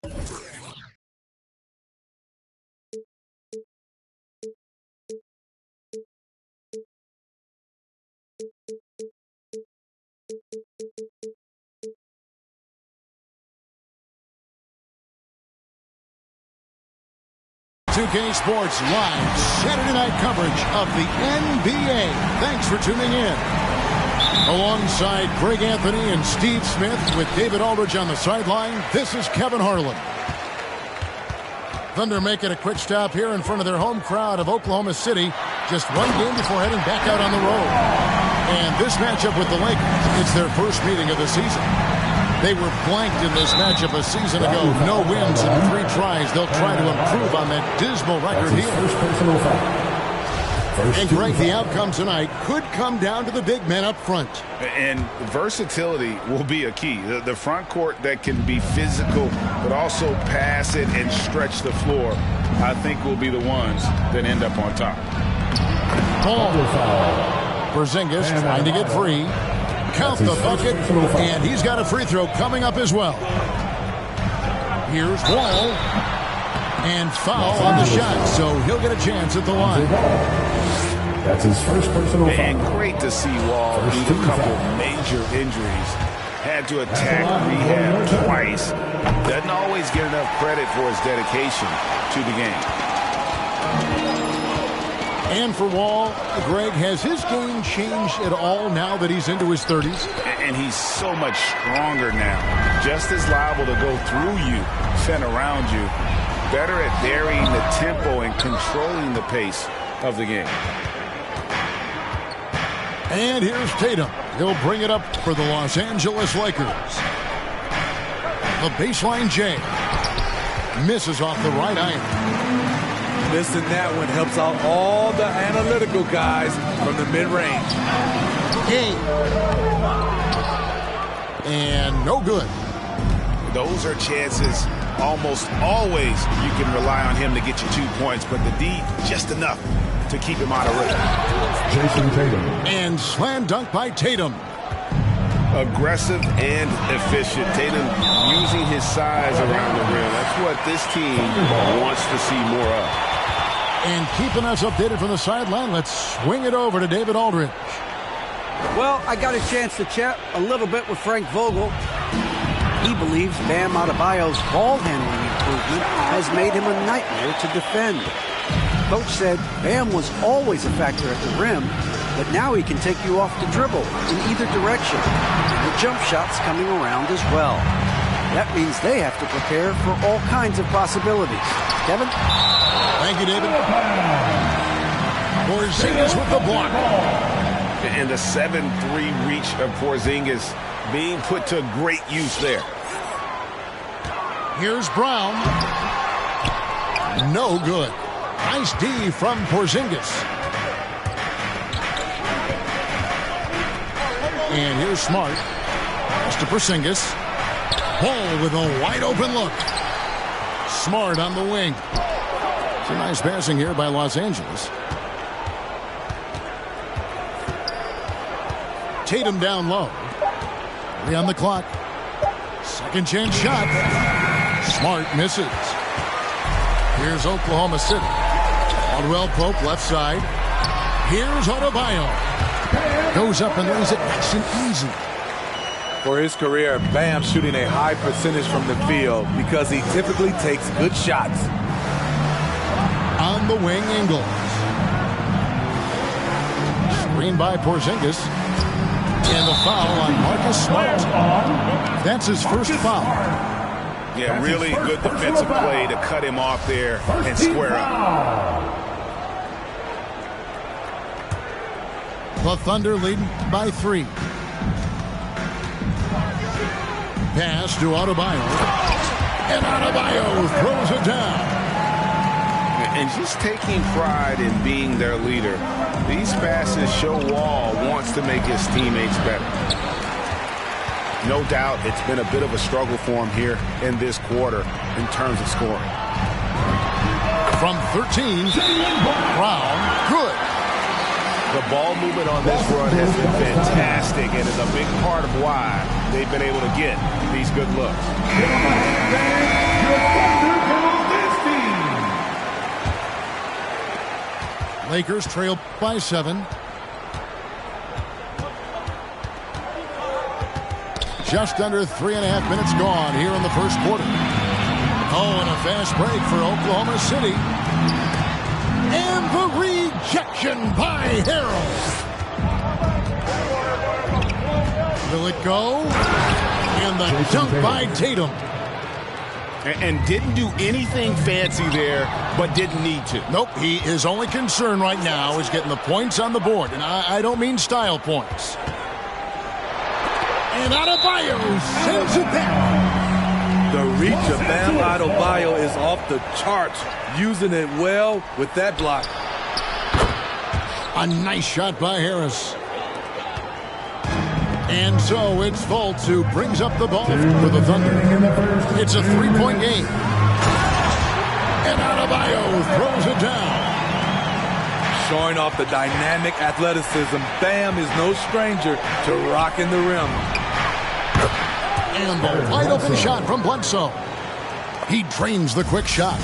2K Sports Live Saturday night coverage of the NBA. Thanks for tuning in. Alongside Greg Anthony and Steve Smith with David Aldridge on the sideline, this is Kevin Harlan. Thunder making a quick stop here in front of their home crowd of Oklahoma City. Just one game before heading back out on the road. And this matchup with the Lakers, it's their first meeting of the season. They were blanked in this matchup a season ago. No wins in 3 tries. They'll try to improve on that dismal record here. And Greg, the outcome tonight could come down to the big men up front. And versatility will be a key. The front court that can be physical but also pass it and stretch the floor, I think will be the ones that end up on top. Porzingis trying to get free. Count the bucket, and he's got a free throw coming up as well. Here's Wall, and foul on the shot, so he'll get a chance at the line. That's his first personal foul. And great to see Wall leave a couple major injuries. Had to attack rehab twice. Doesn't always get enough credit for his dedication to the game. And for Wall, Greg, has his game changed at all now that he's into his 30s? And he's so much stronger now. Just as liable to go through you, send around you. Better at varying the tempo and controlling the pace of the game. And here's Tatum. He'll bring it up for the Los Angeles Lakers. The baseline J. Misses off the right iron. Missing that one helps out all the analytical guys from the mid-range. And no good. Those are chances almost always you can rely on him to get you 2 points, but the D just enough to keep him out of rhythm. Jason Tatum. And slam dunk by Tatum. Aggressive and efficient. Tatum using his size around the rim. That's what this team wants to see more of. And keeping us updated from the sideline, let's swing it over to David Aldridge. Well, I got a chance to chat a little bit with Frank Vogel. He believes Bam Adebayo's ball handling improvement has made him a nightmare to defend. Coach said Bam was always a factor at the rim, but now he can take you off the dribble in either direction. And the jump shot's coming around as well. That means they have to prepare for all kinds of possibilities. Kevin? Thank you, David. Porzingis with the block. And the 7-3 reach of Porzingis being put to great use there. Here's Brown. No good. Nice D from Porzingis. And here's Smart. Mr. Porzingis. Ball with a wide open look. Smart on the wing. Some nice passing here by Los Angeles. Tatum down low. 3 on the clock. Second chance shot. Smart misses. Here's Oklahoma City. Caldwell Pope left side. Here's Adebayo. Goes up and lays it nice and easy. For his career, Bam shooting a high percentage from the field because he typically takes good shots. On the wing, Ingles. Screen by Porzingis. And the foul on Marcus Smart. That's his first foul. Yeah, really good defensive play to cut him off there and square up. The Thunder leading by 3. Pass to Adebayo. And Adebayo throws it down. And just taking pride in being their leader. These passes show Wall wants to make his teammates better. No doubt it's been a bit of a struggle for him here in this quarter in terms of scoring. From 13, Brown, good. The ball movement on this run has been fantastic and is a big part of why they've been able to get these good looks. Lakers trail by 7. Just under 3.5 minutes gone here in the first quarter. Oh, and a fast break for Oklahoma City. And the rejection by Harrell. Will it go? And the dunk by Tatum. And didn't do anything fancy there, but didn't need to. Nope, his only concern right now is getting the points on the board. And I don't mean style points. And Adebayo sends it back. The reach of Bam Adebayo is off the charts, using it well with that block. A nice shot by Harris. And so it's Fultz who brings up the ball for the Thunder. It's a 3-point game. And Adebayo throws it down. Showing off the dynamic athleticism, Bam is no stranger to rocking the rim. And the wide open shot from Bledsoe. He drains the quick shot.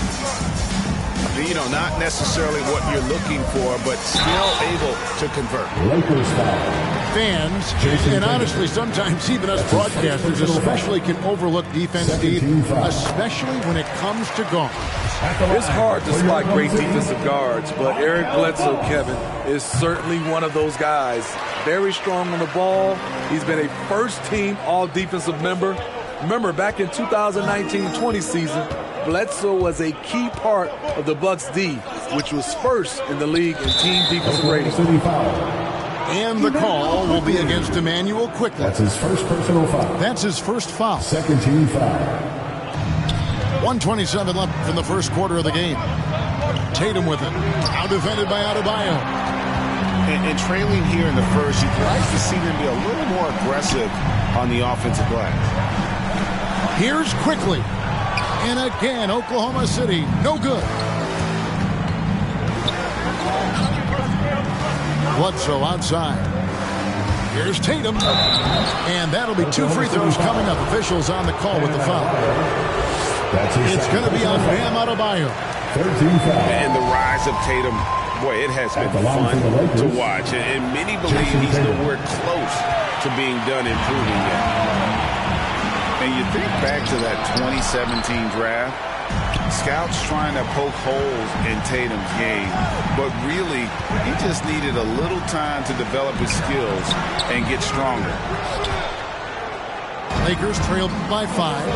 You know, not necessarily what you're looking for, but still able to convert. Lakers foul. Fans, and honestly, sometimes even us broadcasters especially can overlook defense, Steve, especially when it comes to guards. It's hard to spot great defensive guards, but Eric Bledsoe, Kevin, is certainly one of those guys. Very strong on the ball. He's been a first-team all-defensive member. Remember, back in 2019-20 season, Bledsoe was a key part of the Bucks D, which was first in the league in team defensive rating. And the call will be against Immanuel Quickley. That's his first personal foul. That's his first foul. Second team foul. 1:27 left in the first quarter of the game. Tatum with it. Out defended by Adebayo. And trailing here in the first, you'd like to see them be a little more aggressive on the offensive glass. Here's Quickley. And again, Oklahoma City, no good. Bledsoe outside. Here's Tatum. And that'll be 2 free throws coming up. Officials on the call with the foul. It's going to be on Bam Adebayo. 13 foul. And the rise of Tatum, boy, it has been fun to watch. And many believe he's nowhere close to being done improving yet. And you think back to that 2017 draft, scouts trying to poke holes in Tatum's game, but really, he just needed a little time to develop his skills and get stronger. Lakers trail by 5.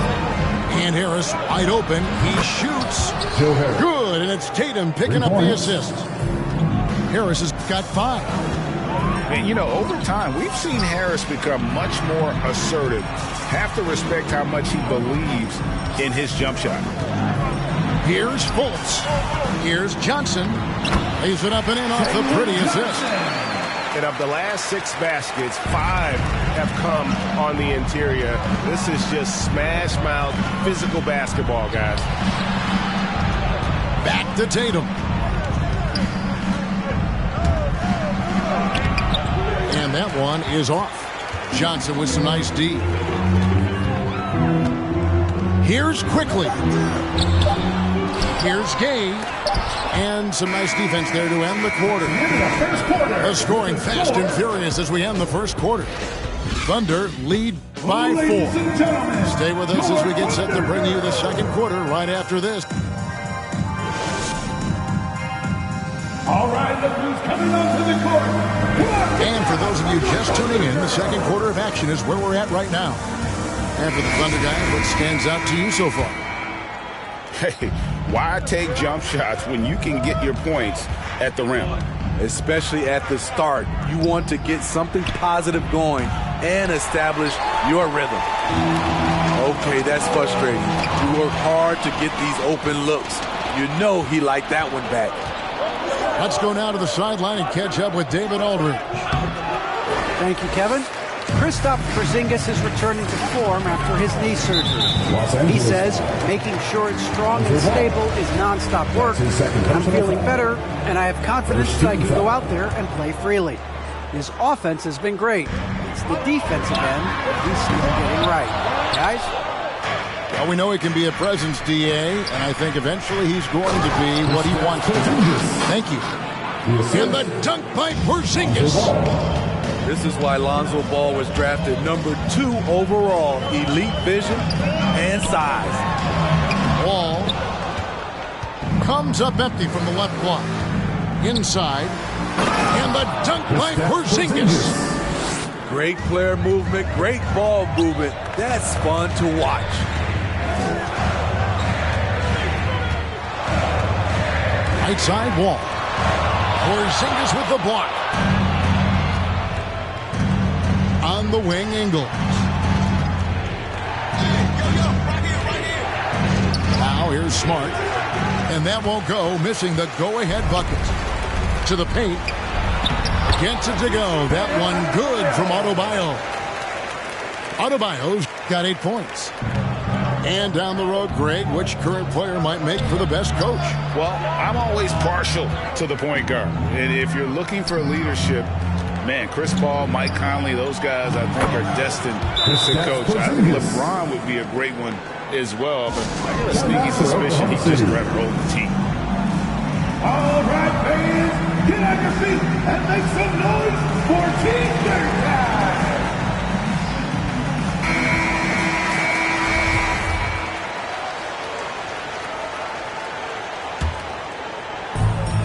And Harris wide open. He shoots. Good, and it's Tatum picking up the assist. Harris has got 5. And, you know, over time, we've seen Harris become much more assertive. Have to respect how much he believes in his jump shot. Here's Fultz. Here's Johnson. Lays it up and in off the pretty assist. And of the last 6 baskets, 5 have come on the interior. This is just smash mouth physical basketball, guys. Back to Tatum. And that one is off. Johnson with some nice D. Here's Quickley. Here's Gay. And some nice defense there to end the quarter. The scoring fast and furious as we end the first quarter. Thunder lead by 4. Stay with us as we get set to bring you the second quarter right after this. All right, look who's coming onto the court. And for those of you just tuning in, the second quarter of action is where we're at right now. And for the Thunder guys, what stands out to you so far? Hey, why take jump shots when you can get your points at the rim? Especially at the start. You want to get something positive going and establish your rhythm. Okay, that's frustrating. You work hard to get these open looks. You know he liked that one back. Let's go now to the sideline and catch up with David Aldridge. Thank you, Kevin. Kristaps Porzingis is returning to form after his knee surgery. He says making sure it's strong and stable is nonstop work. I'm feeling better, and I have confidence that I can go out there and play freely. His offense has been great. It's the defensive end that he's still getting right. Guys? Well, we know he can be a presence, DA, and I think eventually he's going to be what he wants to be. Thank you. And the dunk by Porzingis. This is why Lonzo Ball was drafted number 2 overall. Elite vision and size. Ball comes up empty from the left block. Inside. And the dunk by Porzingis. Great player movement, great ball movement. That's fun to watch. Right side Wall. Porzingis with the block. On the wing, Ingles. Now here's Smart. And that won't go, missing the go-ahead bucket. To the paint. Gets it to go. That one good from Adebayo. Adebayo's got 8 points. And down the road, Greg, which current player might make for the best coach? Well, I'm always partial to the point guard. And if you're looking for leadership, man, Chris Paul, Mike Conley, those guys I think are destined to coach. I think LeBron would be a great one as well, but I got a sneaky suspicion he'd just rather hold the team. All right, fans, get on your feet and make some noise for Team Dirt Time.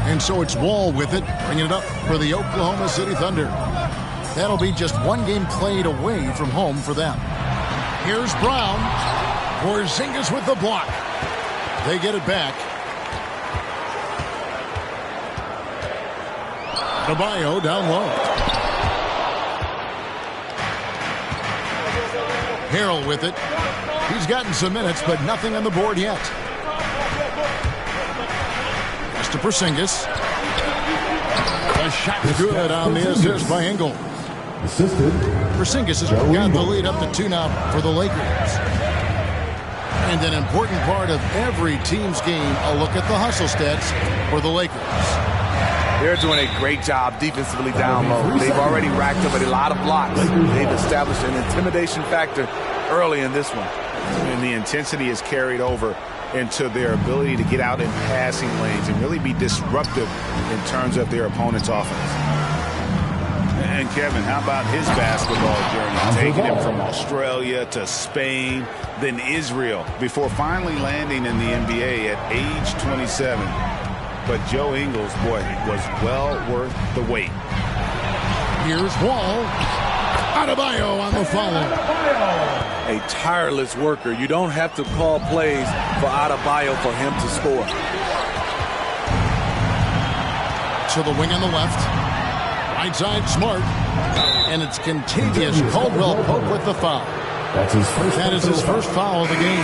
And so it's Wall with it, bringing it up for the Oklahoma City Thunder. That'll be just one game played away from home for them. Here's Brown. Porzingis with the block. They get it back. Adebayo down low. Harrell with it. He's gotten some minutes, but nothing on the board yet. To Porzingis. The shot good on the assist by Ingles. Porzingis has got the lead up to 2 now for the Lakers. And an important part of every team's game, a look at the hustle stats for the Lakers. They're doing a great job defensively down low. They've already racked up a lot of blocks. They've established an intimidation factor early in this one. And the intensity is carried over into their ability to get out in passing lanes and really be disruptive in terms of their opponent's offense. And Kevin, how about his basketball journey? Taking him from Australia to Spain, then Israel, before finally landing in the NBA at age 27. But Joe Ingles, boy, was well worth the wait. Here's Wall. Adebayo on the follow. A tireless worker. You don't have to call plays for Adebayo for him to score. To the wing on the left. Right side, Smart. And it's Kentavious Caldwell-Pope with the foul. That is his first foul of the game. You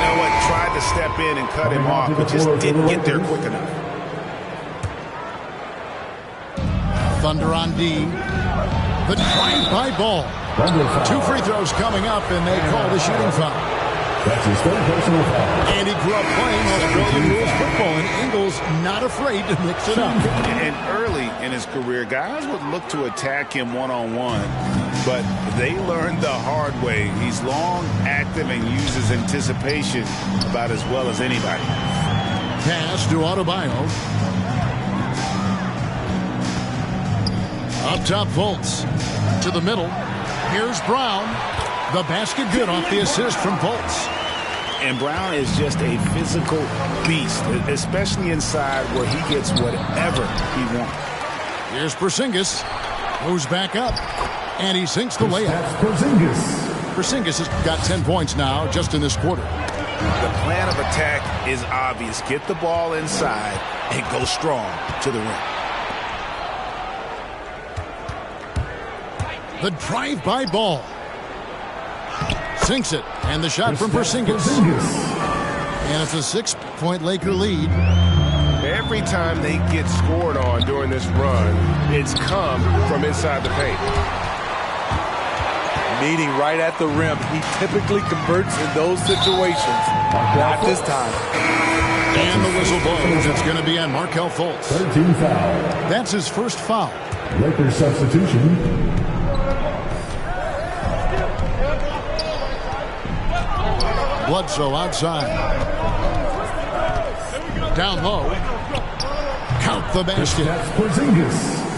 know what? Tried to step in and cut him off, but just didn't get there quick enough. Thunder on D. The drive-by Ball. 2 free throws coming up, and they call the shooting foul. And he grew up playing Australian rules football, and Ingles not afraid to mix it up. And early in his career, guys would look to attack him one-on-one, but they learned the hard way. He's long, active, and uses anticipation about as well as anybody. Pass to Adebayo. Up top, Fultz. To the middle. Here's Brown. The basket good off the assist from Fultz. And Brown is just a physical beast, especially inside where he gets whatever he wants. Here's Porzingis. Moves back up. And he sinks the layup. Porzingis has got 10 points now just in this quarter. The plan of attack is obvious. Get the ball inside and go strong to the rim. The drive-by Ball. Sinks it. And the shot from Porzingis. And it's a 6-point Laker lead. Every time they get scored on during this run, it's come from inside the paint. Meeting right at the rim. He typically converts in those situations. Not this time. And the whistle blows. It's going to be on Markelle Fultz. 13 foul. That's his first foul. Lakers substitution. Bledsoe outside. Down low. Count the basket.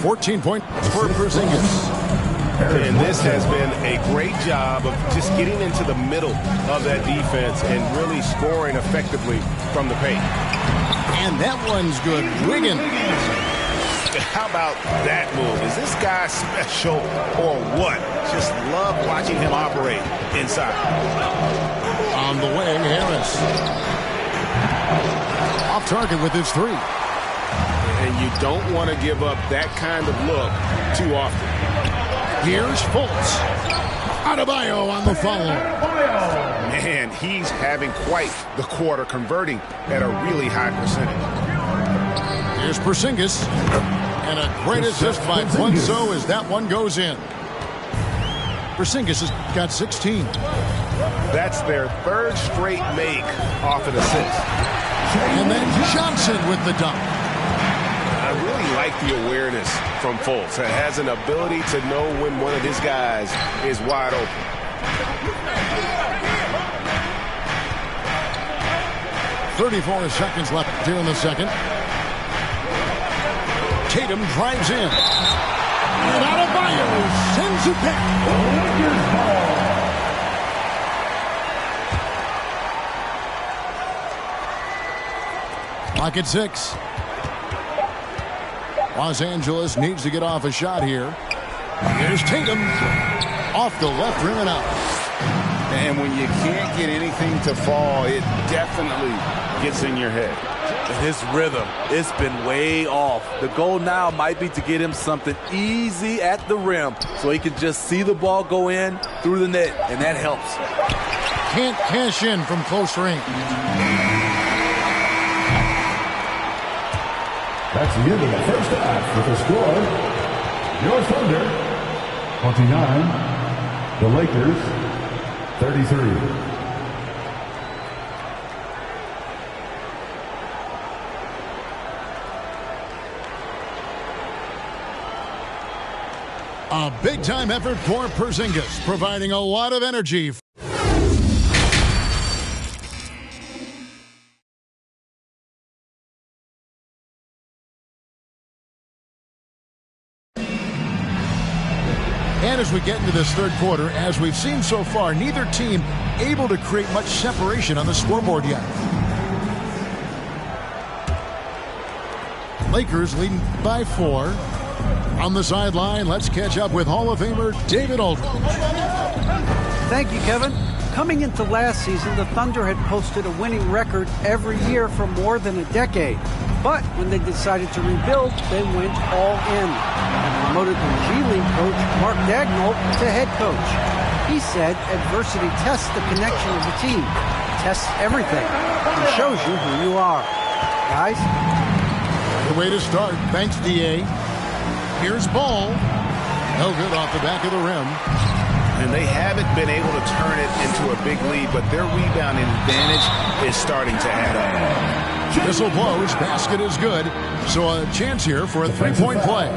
14 points for Porzingis. And this has been a great job of just getting into the middle of that defense and really scoring effectively from the paint. And that one's good. Wiggins. How about that move? Is this guy special or what? Just love watching him operate inside. On the way, Harris. Off target with his three. And you don't want to give up that kind of look too often. Here's Fultz. Adebayo on the follow. Man, he's having quite the quarter, converting at a really high percentage. Here's Porzingis. And a great assist by Bledsoe as that one goes in. Porzingis has got 16. That's their third straight make off an assist. And then Johnson with the dunk. I really like the awareness from Fultz. He has an ability to know when one of his guys is wide open. .34 seconds left here in the second. Tatum drives in. And Adebayo sends it back. Clock at 6. Los Angeles needs to get off a shot here. Here's Tatum. Off the left rim and out. And when you can't get anything to fall, it definitely gets in your head. His rhythm, it's been way off. The goal now might be to get him something easy at the rim so he can just see the ball go in through the net, and that helps. Can't cash in from close range. That's the end of the first half with the score. Your Thunder, 29. The Lakers, 33. A big-time effort for Porzingis, providing a lot of energy. And as we get into this third quarter, as we've seen so far, neither team able to create much separation on the scoreboard yet. Lakers leading by 4. On the sideline, let's catch up with Hall of Famer David Aldridge. Thank you, Kevin. Coming into last season, the Thunder had posted a winning record every year for more than a decade. But when they decided to rebuild, they went all in and promoted the G League coach, Mark Daigneault, to head coach. He said adversity tests the connection of the team, tests everything, and shows you who you are. Guys? The way to start. Thanks, D.A. Here's Ball. No good off the back of the rim. And they haven't been able to turn it into a big lead, but their rebounding advantage is starting to add up. Whistle blows. Basket is good. So a chance here for a three-point play.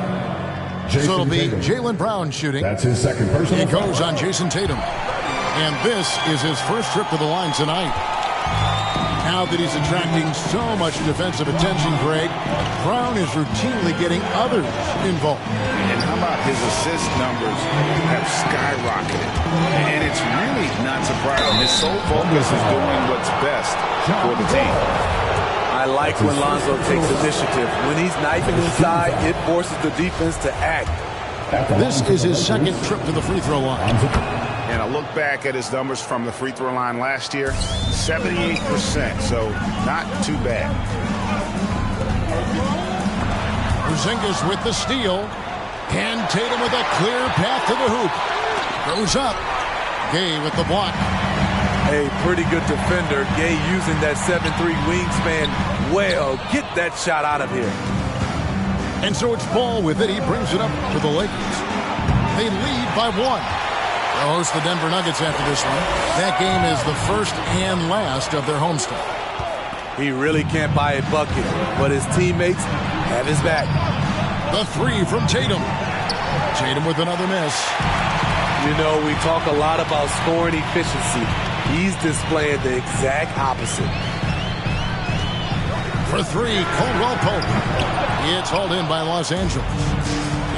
So it'll be Jaylen Brown shooting. That's his second personal. It goes on Jason Tatum. And this is his first trip to the line tonight. Now that he's attracting so much defensive attention, Greg, Brown is routinely getting others involved. And how about his assist numbers have skyrocketed? And it's really not surprising. His sole focus is doing what's best for the team. I like when Lonzo takes initiative. When he's knifing inside, it forces the defense to act. This is his second trip to the free throw line. And I look back at his numbers from the free throw line last year, 78%, so not too bad. Porzingis with the steal. And Tatum with a clear path to the hoop. Goes up. Gay with the block. A pretty good defender. Gay using that 7'3" wingspan well. Get that shot out of here. And so it's Ball with it. He brings it up to the Lakers. They lead by 1. They'll host the Denver Nuggets after this one. That game is the first and last of their homestand. He really can't buy a bucket, but his teammates have his back. The 3 from Tatum. Tatum with another miss. You know, we talk a lot about scoring efficiency. He's displaying the exact opposite. For three, Caldwell Pope. It's hauled in by Los Angeles.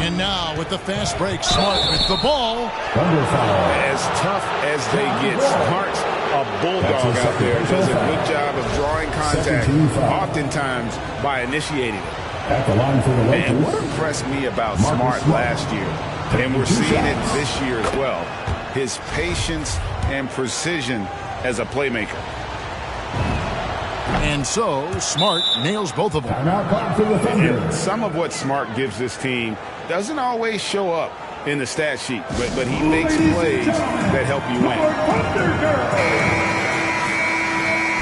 And now with the fast break, Smart with the ball. As tough as they get, Smart's a bulldog out there. Does a good job of drawing contact, oftentimes by initiating it. At the line for the Lakers. And what impressed me about Smart last year, and we're seeing it this year as well, his patience and precision as a playmaker. And so, Smart nails both of them. Timeout call for the Thunder. And some of what Smart gives this team doesn't always show up in the stat sheet, but he makes plays that help you win.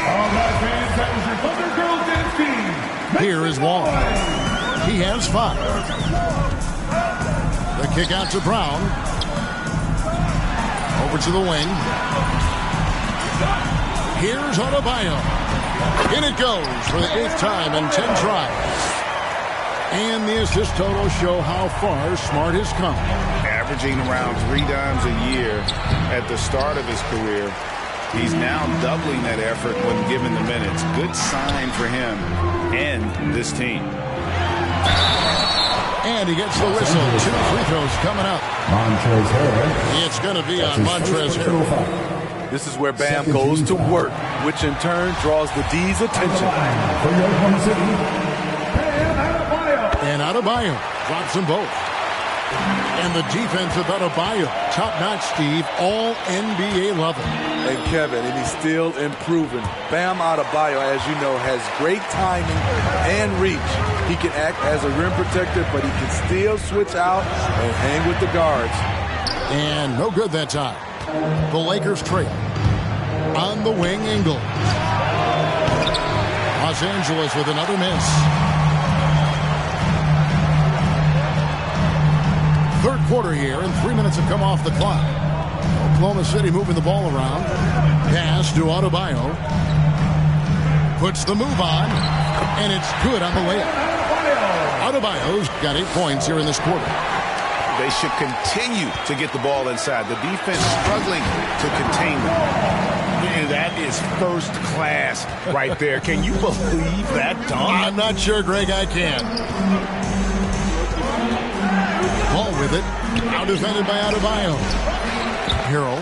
All right, fans, that was your Thunder Girls dance team. Here is Wall. He has 5. The kick out to Brown. Over to the wing. Here's Adebayo. In it goes for the 8th time in 10 tries. And the assist totals show how far Smart has come. Averaging around 3 dimes a year at the start of his career. He's now doubling that effort when given the minutes. Good sign for him and this team. And he gets the whistle. 2 free throws coming up. Montrezl Harrell. It's going to be on Montrezl Harrell. This is where Bam goes to work, which in turn draws the D's attention. For Oklahoma City, Bam Adebayo. And Adebayo drops them both. And the defense of Adebayo, top-notch, Steve, all NBA level. And Kevin, and he's still improving. Bam Adebayo, as you know, has great timing and reach. He can act as a rim protector, but he can still switch out and hang with the guards. And no good that time. The Lakers trail. On the wing, Ingles. Los Angeles with another miss. Third quarter here, and 3 minutes have come off the clock. Oklahoma City moving the ball around. Pass to Adebayo. Puts the move on, and it's good on the layup. Adebayo's got 8 points here in this quarter. They should continue to get the ball inside. The defense struggling to contain them. And that is first class right there. Can you believe that dunk? I'm not sure, Greg, I can. Ball with it. Out defended by Adebayo. Harrell.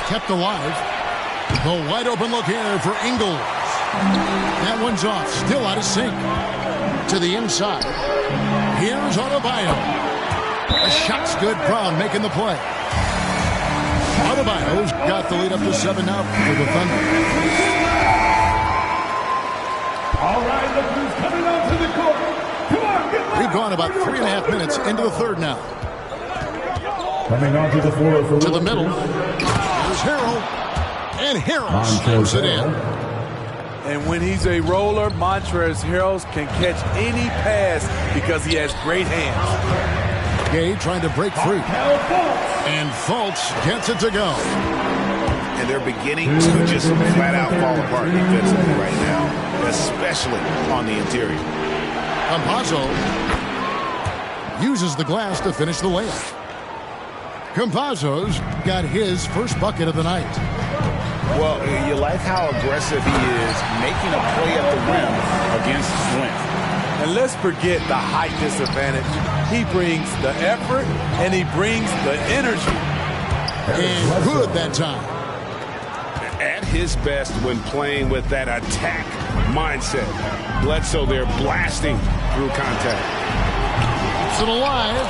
Kept alive. The wide open look here for Ingles. That one's off. Still out of sync. To the inside. Here's Adebayo. The shot's good. Brown making the play. Adebayo's got the lead up to 7 now for the Thunder. All right, look who's coming onto the court. Come on, get We've gone about 3.5 minutes into the third now. Coming onto the floor for To the middle. Here's Harrell. And Harrell slams it in. And when he's a roller, Montrezl Harrell can catch any pass because he has great hands. Gay trying to break free. And Fultz gets it to go. And they're beginning to just flat out fall apart defensively right now, especially on the interior. Campazzo uses the glass to finish the layup. Campazzo's got his first bucket of the night. Well, you like how aggressive he is, making a play at the rim against Flint. And let's forget the height disadvantage. He brings the effort and he brings the energy. And good that time. At his best when playing with that attack mindset. Bledsoe there blasting through contact. Keeps it alive.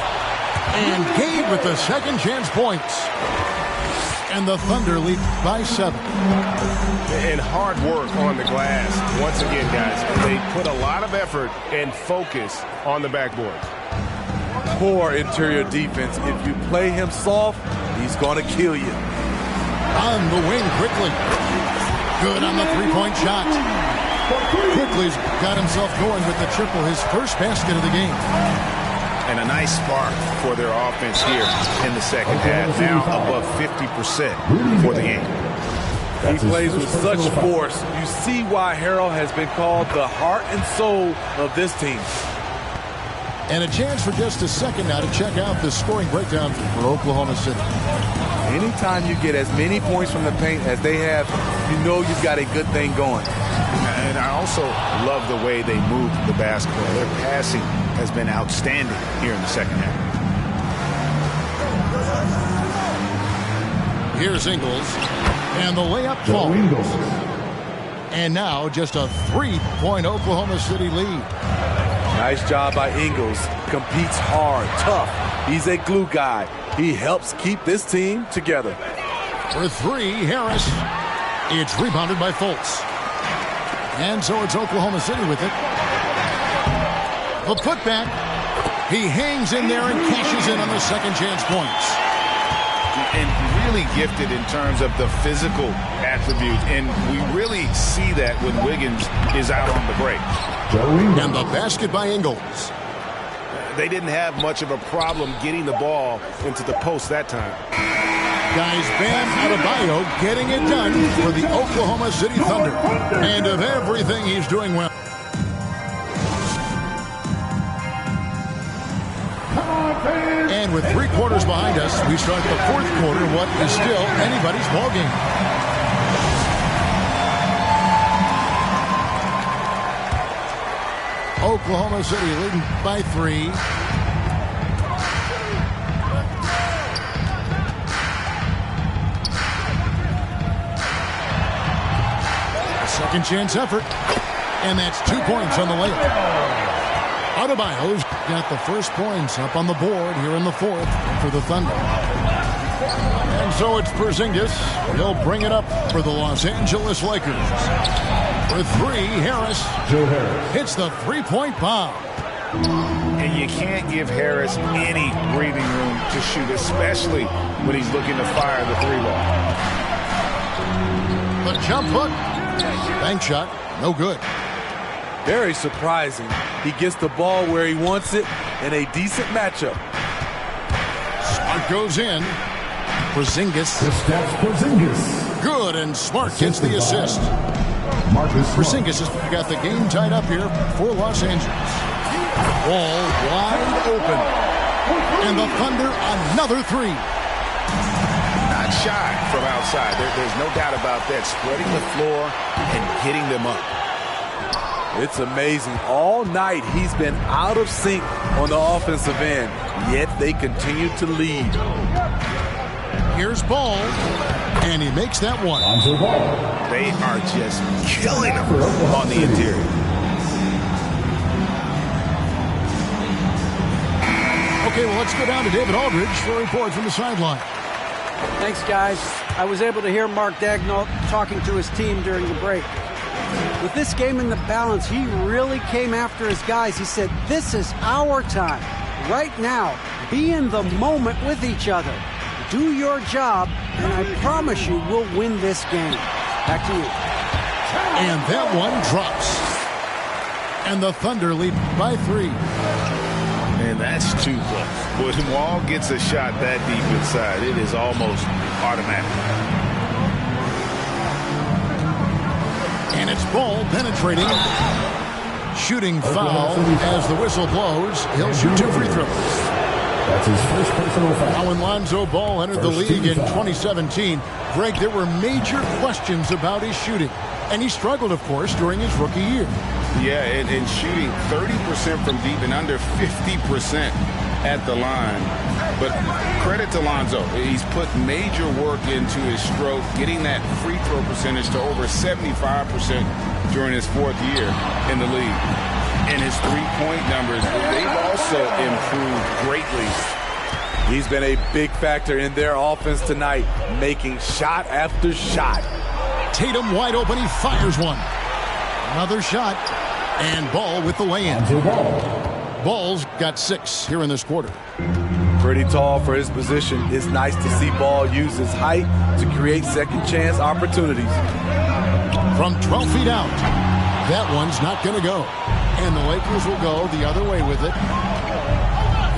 And Gabe with the second chance points. And the Thunder lead by 7. And hard work on the glass. Once again, guys, they put a lot of effort and focus on the backboard. Poor interior defense. If you play him soft, he's going to kill you. On the wing quickly. Good on the three-point shot. Quickly's got himself going with the triple, his first basket of the game. And a nice spark for their offense here in the second half. Now above 50% for the game. He plays with such force. You see why Harrell has been called the heart and soul of this team. And a chance for just a second now to check out the scoring breakdown for Oklahoma City. Anytime you get as many points from the paint as they have, you know you've got a good thing going. And I also love the way they move the basketball. Their passing has been outstanding here in the second half. Here's Ingles, and the layup falls. And now just a 3-point Oklahoma City lead. Nice job by Ingles. Competes hard, tough. He's a glue guy. He helps keep this team together. For three, Harris. It's rebounded by Fultz. And so it's Oklahoma City with it. The putback. He hangs in there and cashes in on the second chance points. And really gifted in terms of the physical attributes. And we really see that when Wiggins is out on the break. And the basket by Ingles. They didn't have much of a problem getting the ball into the post that time. Guys, Bam Adebayo getting it done for the Oklahoma City Thunder. And of everything, he's doing well. And with 3 quarters behind us, we start the fourth quarter, what is still anybody's ball game. Oklahoma City leading by 3. A second chance effort. And that's 2 points on the layup. Adebayo's got the first points up on the board here in the fourth for the Thunder. And so it's Porzingis. He'll bring it up for the Los Angeles Lakers. For 3, Harris. Joe Harris hits the 3-point bomb. And you can't give Harris any breathing room to shoot, especially when he's looking to fire the 3-ball. The jump hook. Bank shot. No good. Very surprising. He gets the ball where he wants it in a decent matchup. Smart goes in. Porzingis. Porzingis. Good, and Smart gets the assist. Marcus Porzingis has got the game tied up here for Los Angeles. Ball wide open. And the Thunder another 3. Not shy from outside. There's no doubt about that. Spreading the floor and hitting them up. It's amazing. All night he's been out of sync on the offensive end, yet they continue to lead. Here's Ball, and he makes that one. They are just killing them on the interior. Okay, well, let's go down to David Aldridge for a report from the sideline. Thanks, guys. I was able to hear Mark Daigneault talking to his team during the break. With this game in the balance, he really came after his guys. He said, this is our time. Right now, be in the moment with each other. Do your job, and I promise you we'll win this game. Back to you. And that one drops. And the Thunder lead by 3. And that's too close. When Wall gets a shot that deep inside, it is almost automatic. And it's Ball penetrating. Shooting foul as the whistle blows. He'll shoot 2 free throws. That's his first personal foul. Now when Lonzo Ball entered the league in 2017, Greg, there were major questions about his shooting. And he struggled, of course, during his rookie year. Yeah, and shooting 30% from deep and under 50% at the line. But credit to Lonzo. He's put major work into his stroke, getting that free throw percentage to over 75% during his 4th year in the league. And his three-point numbers, they've also improved greatly. He's been a big factor in their offense tonight, making shot after shot. Tatum wide open, he fires one. Another shot, and Ball with the lay-in. Ball's got 6 here in this quarter. Pretty tall for his position. It's nice to see Ball use his height to create second chance opportunities. From 12 feet out, that one's not going to go. And the Lakers will go the other way with it.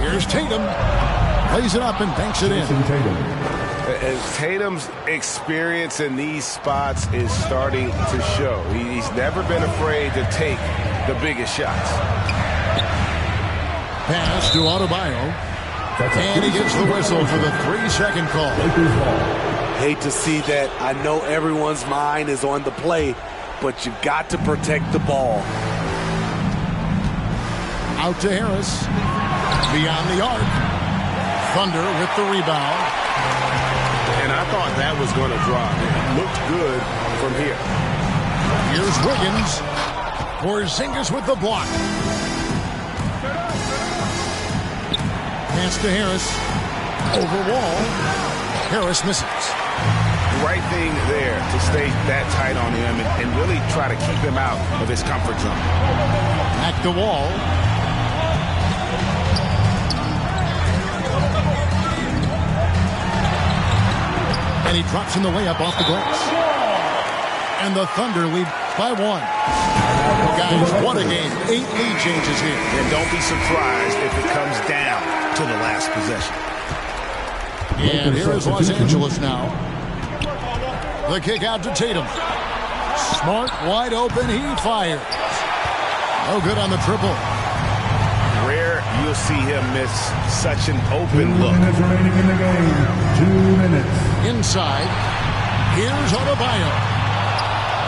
Here's Tatum. Plays it up and banks it in. As Tatum's experience in these spots is starting to show. He's never been afraid to take the biggest shots. Pass to Adebayo. And he gets the whistle for the 3-second call. Hate to see that. I know everyone's mind is on the play, but you got to protect the ball. Out to Harris. Beyond the arc. Thunder with the rebound. And I thought that was going to drop. It looked good from here. Here's Wiggins. Porzingis with the block. Pass to Harris. Over Wall. Harris misses. The right thing there to stay that tight on him and really try to keep him out of his comfort zone. Back to Wall. And he drops in the layup off the glass. And the Thunder lead by 1. Guys, what a game. 8 lead changes here. And don't be surprised if it comes down to the last possession. And here is Los Angeles now. The kick out to Tatum. Smart, wide open, he fires. No good on the triple. Rare you'll see him miss such an open 2 look. minutes remaining in the game. 2 minutes. Inside, here's Adebayo.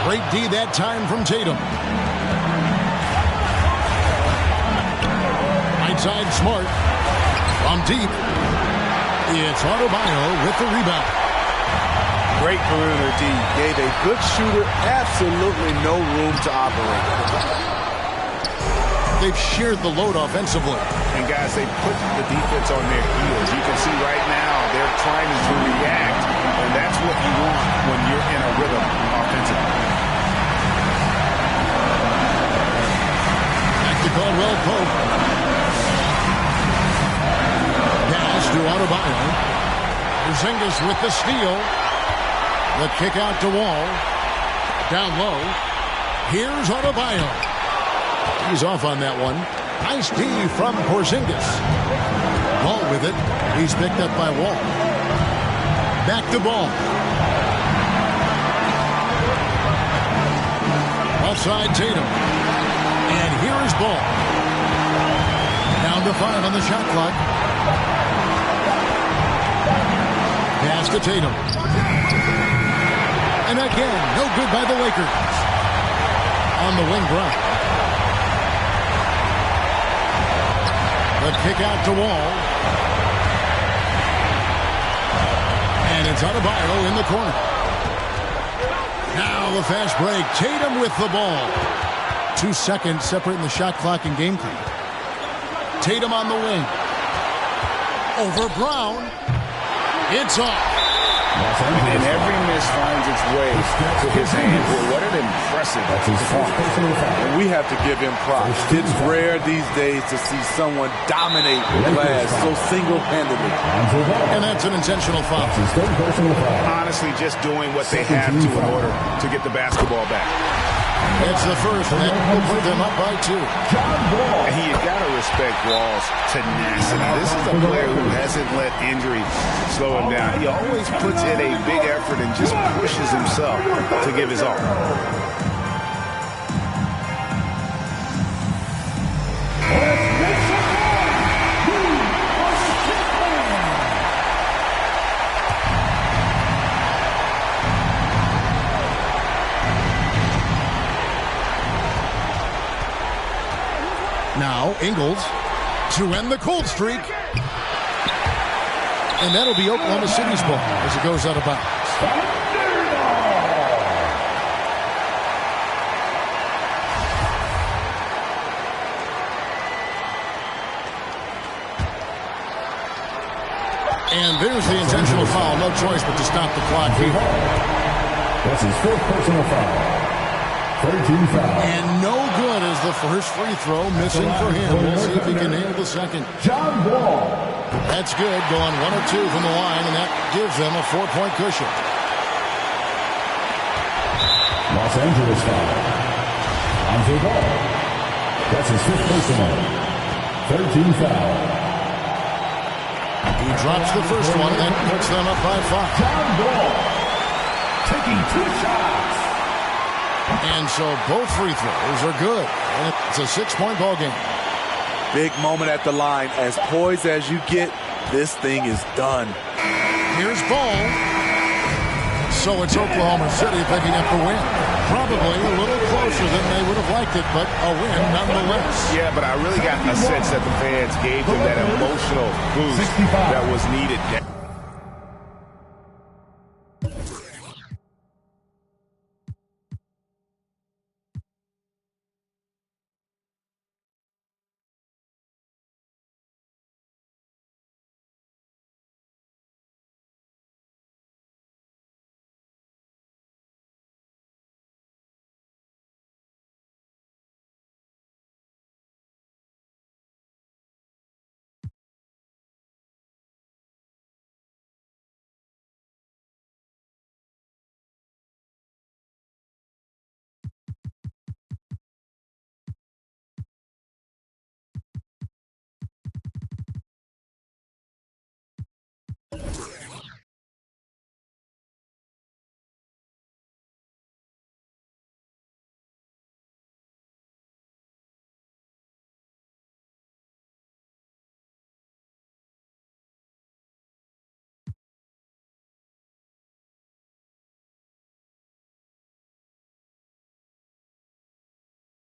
Great D that time from Tatum. Right side, Smart. From deep, it's Adebayo with the rebound. Great perimeter D. Gave a good shooter absolutely no room to operate. They've shared the load offensively. And guys, they put the defense on their heels. You can see right now they're trying to react, and that's what you want when you're in a rhythm offensively. Back to Caldwell Pope. Pass to Adebayo. Porzingis with the steal. The kick out to Wall. Down low. Here's Adebayo. He's off on that one. Nice D from Porzingis. Ball with it. He's picked up by Wall. Back to Ball. Offside Tatum. And here is Ball. Down to 5 on the shot clock. Pass to Tatum. And again, no good by the Lakers. On the wing Brown. The kick out to Wall. And it's Adebayo in the corner. Now the fast break. Tatum with the ball. 2 seconds separating the shot clock and game clock. Tatum on the wing. Over Brown. It's off. And every miss finds its way to his hand. Well, what an impressive performance. And we have to give him props. It's rare these days to see someone dominate the glass so single-handedly. And that's an intentional foul. Honestly, just doing what they have to in order to get the basketball back. It's the first, and that will put them up by 2. And you got to respect Wall's tenacity. This is a player who hasn't let injury slow him down. He always puts in a big effort and just pushes himself to give his all. Now, Ingles to end the cold streak. And that'll be Oklahoma City's ball as it goes out of bounds. And there's the intentional foul. No choice but to stop the clock here. That's his 4th personal foul. 13 foul. And no good as the first free throw missing for him. We'll see if he can nail the second. John Wall. That's good. Going 1 of 2 from the line, and that gives them a 4-point cushion. Los Angeles foul. Lonzo Ball. That's his 5th personal. 13 foul. He drops the first one, and that puts them up by 5. John Wall taking 2 shots. And so both free throws are good. And it's a 6-point ball game. Big moment at the line. As poised as you get, this thing is done. Here's Ball. So it's Oklahoma City picking up the win. Probably a little closer than they would have liked it, but a win nonetheless. Yeah, but I really got the sense that the fans gave them that emotional boost that was needed.